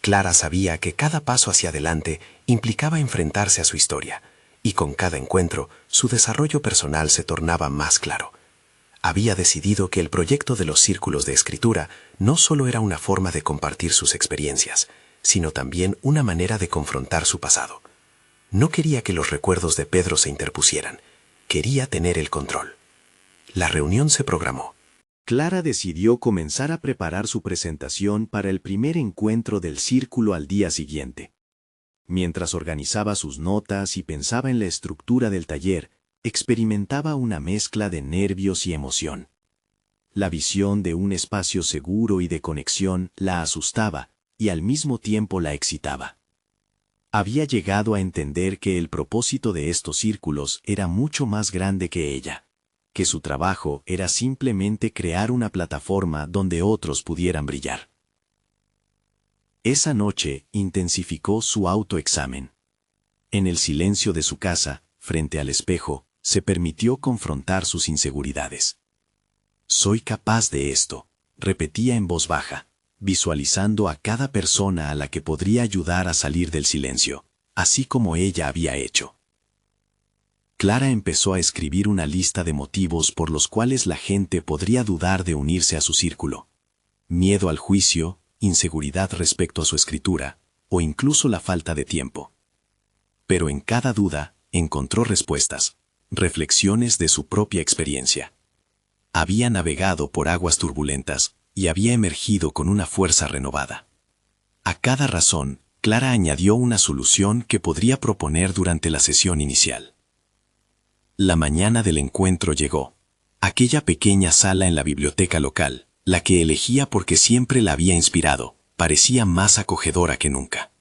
Clara sabía que cada paso hacia adelante implicaba enfrentarse a su historia, y con cada encuentro su desarrollo personal se tornaba más claro. Había decidido que el proyecto de los círculos de escritura no solo era una forma de compartir sus experiencias, sino también una manera de confrontar su pasado. No quería que los recuerdos de Pedro se interpusieran, quería tener el control. La reunión se programó. Clara decidió comenzar a preparar su presentación para el primer encuentro del círculo al día siguiente. Mientras organizaba sus notas y pensaba en la estructura del taller, experimentaba una mezcla de nervios y emoción. La visión de un espacio seguro y de conexión la asustaba y al mismo tiempo la excitaba. Había llegado a entender que el propósito de estos círculos era mucho más grande que ella, que su trabajo era simplemente crear una plataforma donde otros pudieran brillar. Esa noche intensificó su autoexamen. En el silencio de su casa, frente al espejo, se permitió confrontar sus inseguridades. «Soy capaz de esto», repetía en voz baja, visualizando a cada persona a la que podría ayudar a salir del silencio, así como ella había hecho. Clara empezó a escribir una lista de motivos por los cuales la gente podría dudar de unirse a su círculo. Miedo al juicio, inseguridad respecto a su escritura, o incluso la falta de tiempo. Pero en cada duda encontró respuestas, reflexiones de su propia experiencia. Había navegado por aguas turbulentas y había emergido con una fuerza renovada. A cada razón, Clara añadió una solución que podría proponer durante la sesión inicial. La mañana del encuentro llegó. Aquella pequeña sala en la biblioteca local, la que elegía porque siempre la había inspirado, parecía más acogedora que nunca.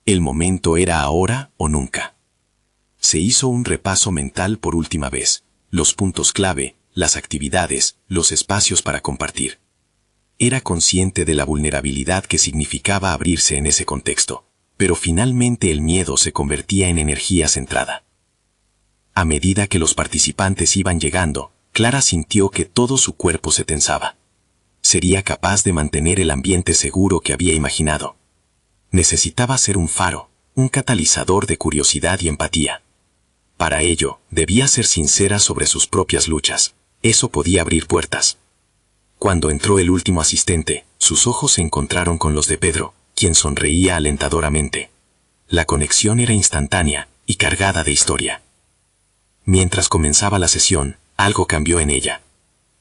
El momento era ahora o nunca. Se hizo un repaso mental por última vez, los puntos clave, las actividades, los espacios para compartir. Era consciente de la vulnerabilidad que significaba abrirse en ese contexto, pero finalmente el miedo se convertía en energía centrada. A medida que los participantes iban llegando, Clara sintió que todo su cuerpo se tensaba. Sería capaz de mantener el ambiente seguro que había imaginado. Necesitaba ser un faro, un catalizador de curiosidad y empatía. Para ello, debía ser sincera sobre sus propias luchas. Eso podía abrir puertas. Cuando entró el último asistente, sus ojos se encontraron con los de Pedro, quien sonreía alentadoramente. La conexión era instantánea y cargada de historia. Mientras comenzaba la sesión, algo cambió en ella.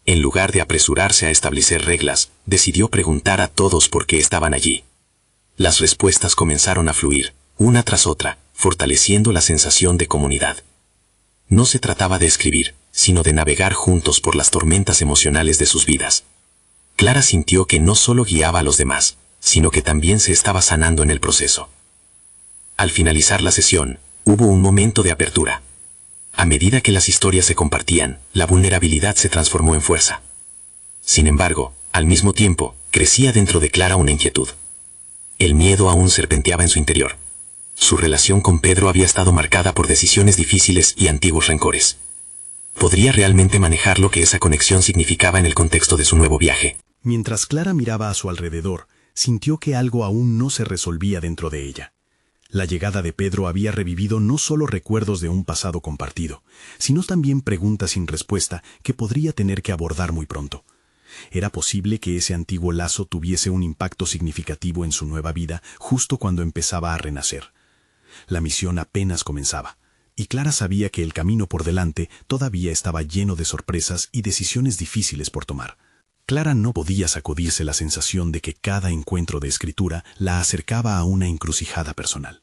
En lugar de apresurarse a establecer reglas, decidió preguntar a todos por qué estaban allí. Las respuestas comenzaron a fluir, una tras otra, fortaleciendo la sensación de comunidad. No se trataba de escribir, sino de navegar juntos por las tormentas emocionales de sus vidas. Clara sintió que no solo guiaba a los demás, sino que también se estaba sanando en el proceso. Al finalizar la sesión, hubo un momento de apertura. A medida que las historias se compartían, la vulnerabilidad se transformó en fuerza. Sin embargo, al mismo tiempo, crecía dentro de Clara una inquietud. El miedo aún serpenteaba en su interior. Su relación con Pedro había estado marcada por decisiones difíciles y antiguos rencores. ¿Podría realmente manejar lo que esa conexión significaba en el contexto de su nuevo viaje? Mientras Clara miraba a su alrededor, sintió que algo aún no se resolvía dentro de ella. La llegada de Pedro había revivido no solo recuerdos de un pasado compartido, sino también preguntas sin respuesta que podría tener que abordar muy pronto. Era posible que ese antiguo lazo tuviese un impacto significativo en su nueva vida justo cuando empezaba a renacer. La misión apenas comenzaba, y Clara sabía que el camino por delante todavía estaba lleno de sorpresas y decisiones difíciles por tomar. Clara no podía sacudirse la sensación de que cada encuentro de escritura la acercaba a una encrucijada personal.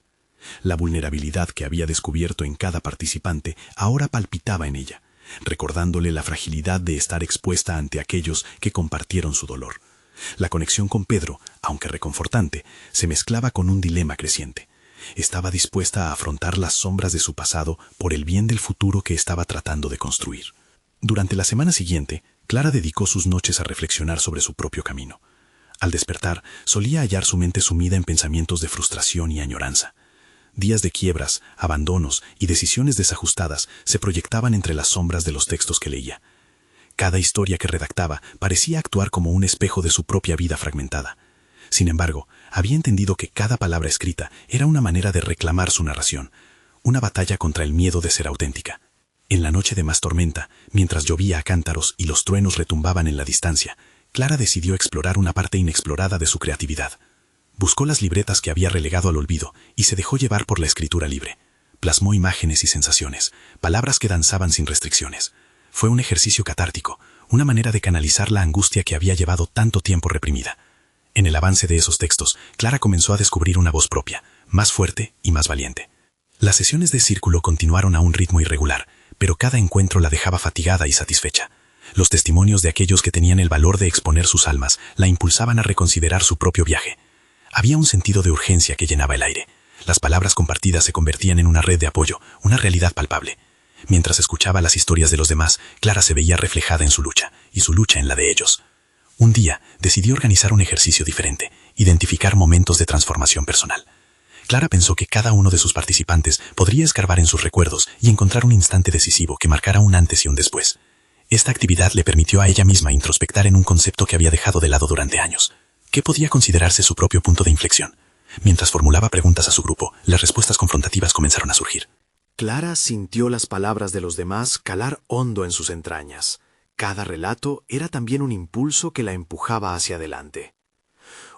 La vulnerabilidad que había descubierto en cada participante ahora palpitaba en ella, recordándole la fragilidad de estar expuesta ante aquellos que compartieron su dolor. La conexión con Pedro, aunque reconfortante, se mezclaba con un dilema creciente. Estaba dispuesta a afrontar las sombras de su pasado por el bien del futuro que estaba tratando de construir. Durante la semana siguiente, Clara dedicó sus noches a reflexionar sobre su propio camino. Al despertar, solía hallar su mente sumida en pensamientos de frustración y añoranza. Días de quiebras, abandonos y decisiones desajustadas se proyectaban entre las sombras de los textos que leía. Cada historia que redactaba parecía actuar como un espejo de su propia vida fragmentada. Sin embargo, había entendido que cada palabra escrita era una manera de reclamar su narración, una batalla contra el miedo de ser auténtica. En la noche de más tormenta, mientras llovía a cántaros y los truenos retumbaban en la distancia, Clara decidió explorar una parte inexplorada de su creatividad. Buscó las libretas que había relegado al olvido y se dejó llevar por la escritura libre. Plasmó imágenes y sensaciones, palabras que danzaban sin restricciones. Fue un ejercicio catártico, una manera de canalizar la angustia que había llevado tanto tiempo reprimida. En el avance de esos textos, Clara comenzó a descubrir una voz propia, más fuerte y más valiente. Las sesiones de círculo continuaron a un ritmo irregular, pero cada encuentro la dejaba fatigada y satisfecha. Los testimonios de aquellos que tenían el valor de exponer sus almas la impulsaban a reconsiderar su propio viaje. Había un sentido de urgencia que llenaba el aire. Las palabras compartidas se convertían en una red de apoyo, una realidad palpable. Mientras escuchaba las historias de los demás, Clara se veía reflejada en su lucha, y su lucha en la de ellos. Un día, decidió organizar un ejercicio diferente, identificar momentos de transformación personal. Clara pensó que cada uno de sus participantes podría escarbar en sus recuerdos y encontrar un instante decisivo que marcara un antes y un después. Esta actividad le permitió a ella misma introspectar en un concepto que había dejado de lado durante años. ¿Qué podía considerarse su propio punto de inflexión? Mientras formulaba preguntas a su grupo, las respuestas confrontativas comenzaron a surgir. Clara sintió las palabras de los demás calar hondo en sus entrañas. Cada relato era también un impulso que la empujaba hacia adelante.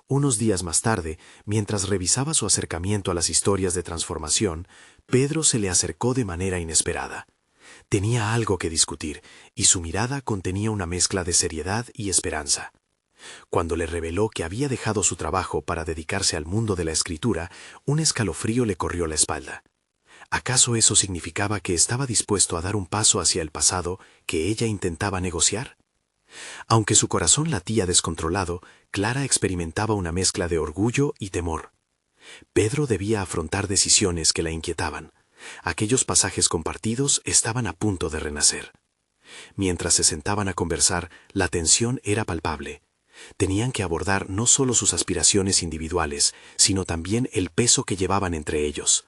Unos días más tarde, mientras revisaba su acercamiento a las historias de transformación, Pedro se le acercó de manera inesperada. Tenía algo que discutir, y su mirada contenía una mezcla de seriedad y esperanza. Cuando le reveló que había dejado su trabajo para dedicarse al mundo de la escritura, un escalofrío le corrió la espalda. ¿Acaso eso significaba que estaba dispuesto a dar un paso hacia el pasado que ella intentaba negociar? Aunque su corazón latía descontrolado, Clara experimentaba una mezcla de orgullo y temor. Pedro debía afrontar decisiones que la inquietaban. Aquellos pasajes compartidos estaban a punto de renacer. Mientras se sentaban a conversar, la tensión era palpable. Tenían que abordar no solo sus aspiraciones individuales, sino también el peso que llevaban entre ellos.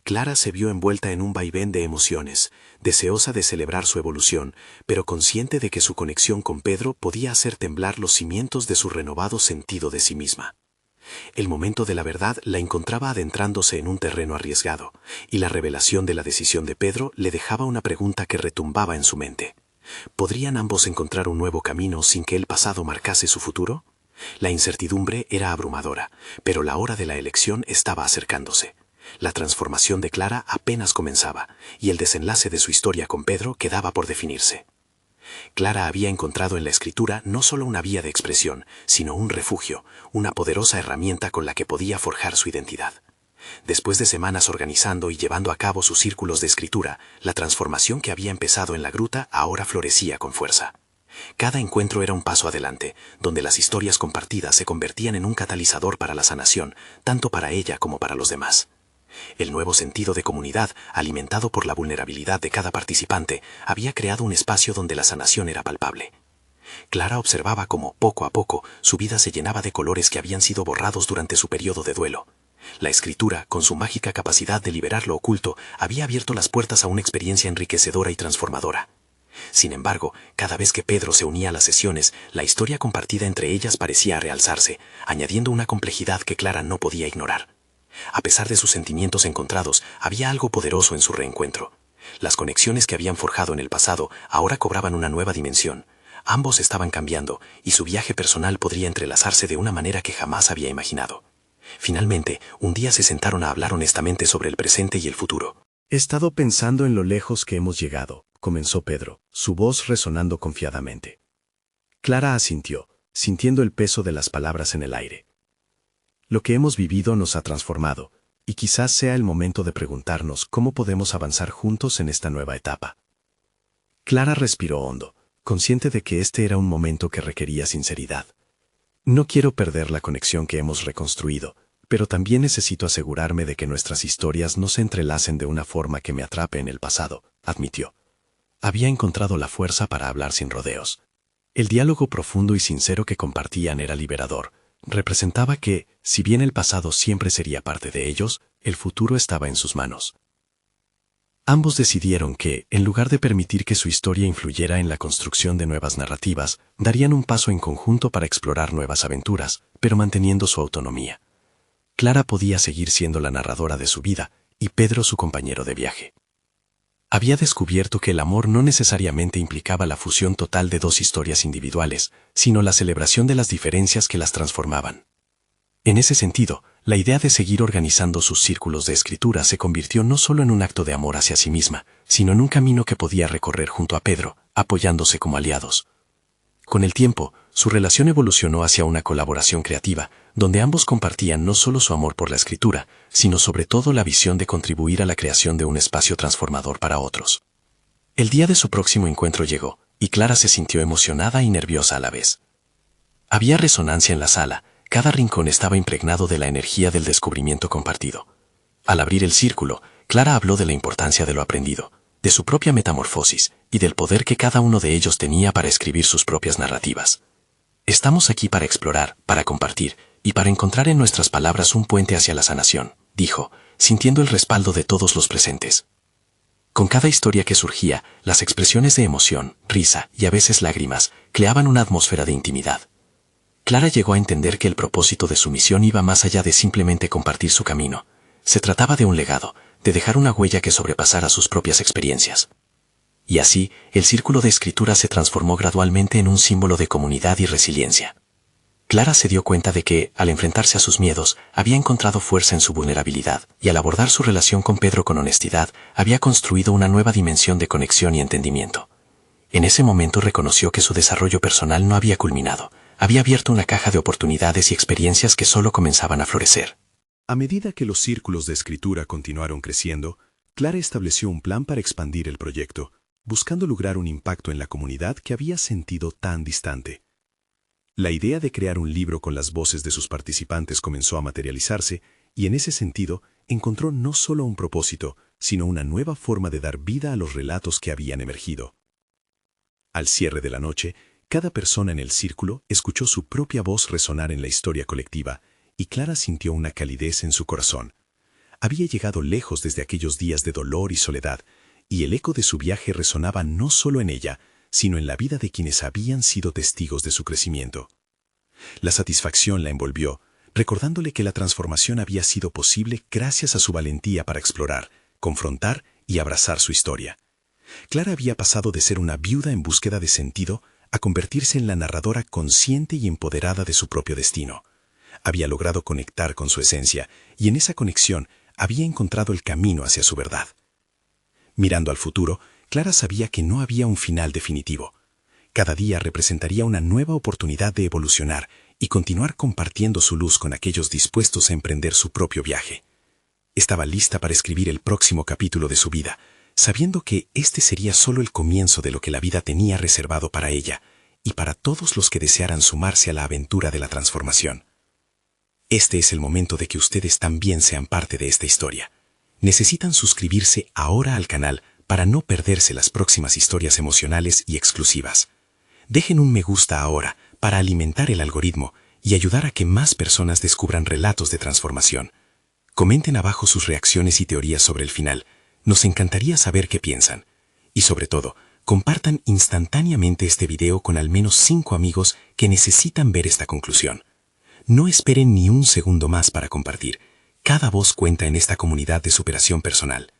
Clara se vio envuelta en un vaivén de emociones, deseosa de celebrar su evolución, pero consciente de que su conexión con Pedro podía hacer temblar los cimientos de su renovado sentido de sí misma. El momento de la verdad la encontraba adentrándose en un terreno arriesgado, y la revelación de la decisión de Pedro le dejaba una pregunta que retumbaba en su mente. ¿Podrían ambos encontrar un nuevo camino sin que el pasado marcase su futuro? La incertidumbre era abrumadora, pero la hora de la elección estaba acercándose. La transformación de Clara apenas comenzaba, y el desenlace de su historia con Pedro quedaba por definirse. Clara había encontrado en la escritura no solo una vía de expresión, sino un refugio, una poderosa herramienta con la que podía forjar su identidad. Después de semanas organizando y llevando a cabo sus círculos de escritura, la transformación que había empezado en la gruta ahora florecía con fuerza. Cada encuentro era un paso adelante, donde las historias compartidas se convertían en un catalizador para la sanación, tanto para ella como para los demás. El nuevo sentido de comunidad, alimentado por la vulnerabilidad de cada participante, había creado un espacio donde la sanación era palpable. Clara observaba cómo, poco a poco, su vida se llenaba de colores que habían sido borrados durante su periodo de duelo. La escritura, con su mágica capacidad de liberar lo oculto, había abierto las puertas a una experiencia enriquecedora y transformadora. Sin embargo, cada vez que Pedro se unía a las sesiones, la historia compartida entre ellas parecía realzarse, añadiendo una complejidad que Clara no podía ignorar. A pesar de sus sentimientos encontrados, había algo poderoso en su reencuentro. Las conexiones que habían forjado en el pasado ahora cobraban una nueva dimensión. Ambos estaban cambiando, y su viaje personal podría entrelazarse de una manera que jamás había imaginado. Finalmente, un día se sentaron a hablar honestamente sobre el presente y el futuro. He estado pensando en lo lejos que hemos llegado, comenzó Pedro, su voz resonando confiadamente. Clara asintió, sintiendo el peso de las palabras en el aire. Lo que hemos vivido nos ha transformado, y quizás sea el momento de preguntarnos cómo podemos avanzar juntos en esta nueva etapa. Clara respiró hondo, consciente de que este era un momento que requería sinceridad. No quiero perder la conexión que hemos reconstruido, pero también necesito asegurarme de que nuestras historias no se entrelacen de una forma que me atrape en el pasado, admitió. Había encontrado la fuerza para hablar sin rodeos. El diálogo profundo y sincero que compartían era liberador. Representaba que, si bien el pasado siempre sería parte de ellos, el futuro estaba en sus manos. Ambos decidieron que, en lugar de permitir que su historia influyera en la construcción de nuevas narrativas, darían un paso en conjunto para explorar nuevas aventuras, pero manteniendo su autonomía. Clara podía seguir siendo la narradora de su vida y Pedro su compañero de viaje. Había descubierto que el amor no necesariamente implicaba la fusión total de dos historias individuales, sino la celebración de las diferencias que las transformaban. En ese sentido, la idea de seguir organizando sus círculos de escritura se convirtió no solo en un acto de amor hacia sí misma, sino en un camino que podía recorrer junto a Pedro, apoyándose como aliados. Con el tiempo, su relación evolucionó hacia una colaboración creativa, donde ambos compartían no solo su amor por la escritura, sino sobre todo la visión de contribuir a la creación de un espacio transformador para otros. El día de su próximo encuentro llegó, y Clara se sintió emocionada y nerviosa a la vez. Había resonancia en la sala. Cada rincón estaba impregnado de la energía del descubrimiento compartido. Al abrir el círculo, Clara habló de la importancia de lo aprendido, de su propia metamorfosis y del poder que cada uno de ellos tenía para escribir sus propias narrativas. Estamos aquí para explorar, para compartir y para encontrar en nuestras palabras un puente hacia la sanación, dijo, sintiendo el respaldo de todos los presentes. Con cada historia que surgía, las expresiones de emoción, risa y a veces lágrimas creaban una atmósfera de intimidad. Clara llegó a entender que el propósito de su misión iba más allá de simplemente compartir su camino. Se trataba de un legado, de dejar una huella que sobrepasara sus propias experiencias. Y así, el círculo de escritura se transformó gradualmente en un símbolo de comunidad y resiliencia. Clara se dio cuenta de que, al enfrentarse a sus miedos, había encontrado fuerza en su vulnerabilidad, y al abordar su relación con Pedro con honestidad, había construido una nueva dimensión de conexión y entendimiento. En ese momento reconoció que su desarrollo personal no había culminado. Había abierto una caja de oportunidades y experiencias que solo comenzaban a florecer. A medida que los círculos de escritura continuaron creciendo, Clara estableció un plan para expandir el proyecto, buscando lograr un impacto en la comunidad que había sentido tan distante. La idea de crear un libro con las voces de sus participantes comenzó a materializarse y en ese sentido encontró no solo un propósito, sino una nueva forma de dar vida a los relatos que habían emergido. Al cierre de la noche, cada persona en el círculo escuchó su propia voz resonar en la historia colectiva, y Clara sintió una calidez en su corazón. Había llegado lejos desde aquellos días de dolor y soledad, y el eco de su viaje resonaba no solo en ella, sino en la vida de quienes habían sido testigos de su crecimiento. La satisfacción la envolvió, recordándole que la transformación había sido posible gracias a su valentía para explorar, confrontar y abrazar su historia. Clara había pasado de ser una viuda en búsqueda de sentido a convertirse en la narradora consciente y empoderada de su propio destino. Había logrado conectar con su esencia, y en esa conexión había encontrado el camino hacia su verdad. Mirando al futuro, Clara sabía que no había un final definitivo. Cada día representaría una nueva oportunidad de evolucionar y continuar compartiendo su luz con aquellos dispuestos a emprender su propio viaje. Estaba lista para escribir el próximo capítulo de su vida, sabiendo que este sería solo el comienzo de lo que la vida tenía reservado para ella y para todos los que desearan sumarse a la aventura de la transformación. Este es el momento de que ustedes también sean parte de esta historia. Necesitan suscribirse ahora al canal para no perderse las próximas historias emocionales y exclusivas. Dejen un me gusta ahora para alimentar el algoritmo y ayudar a que más personas descubran relatos de transformación. Comenten abajo sus reacciones y teorías sobre el final. Nos encantaría saber qué piensan. Y sobre todo, compartan instantáneamente este video con al menos 5 amigos que necesitan ver esta conclusión. No esperen ni un segundo más para compartir. Cada voz cuenta en esta comunidad de superación personal.